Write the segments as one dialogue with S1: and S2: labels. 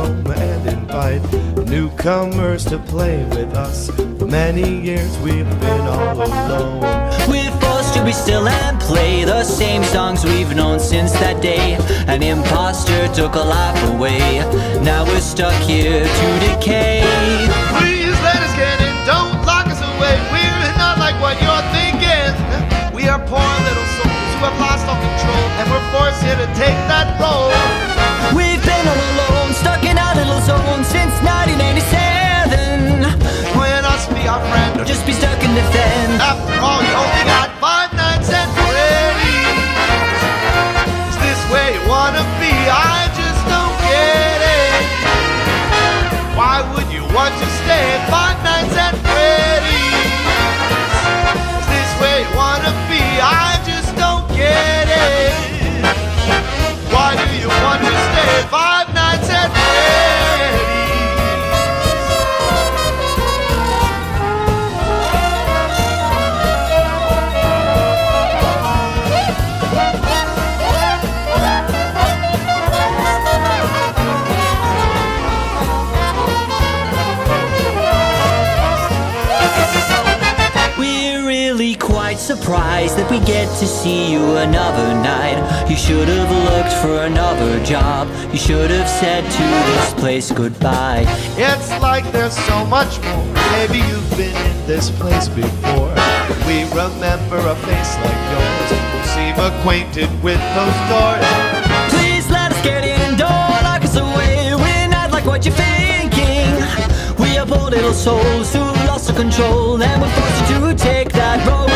S1: come and invite newcomers to play with us. For many years we've been all alone.
S2: We're forced to be still and play the same songs we've known since that day. An imposter took a life away. Now we're stuck here to decay.
S1: Please let us get in, don't lock us away. We're not like what you're thinking. We are poor little souls who have lost all control, and we're forced here to take that role.
S2: We've been all alone, stuck in our little zone since 1987.
S1: Join us, be our friend,
S2: Or just be stuck in the fence.
S1: after all, you only got 5 nights and Freddy's. Is this where you wanna be? I just don't get it. Why would you want to stay 5 nights at Freddy's? Is this where you wanna be? I just don't get it. Why do you want to stay 5 nights at Freddy's?
S2: Quite surprised that we get to see you another night. You should have looked for another job. You should have said to this place goodbye.
S1: It's like there's so much more. Maybe you've been in this place before. We remember a face like yours. You seem acquainted with those doors.
S2: Please let us get in, don't lock us away. We're not like what you're thinking. We are poor little souls who lost our control, and we're forced to take that road.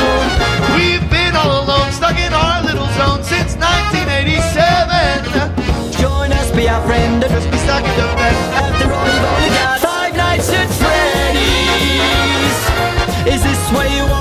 S1: We've been all alone, stuck in our little zone since 1987.
S2: Join us, be our friend, and
S1: Just be stuck in the bed.
S2: after all you've only got 5 nights at Freddy's. Is this where you want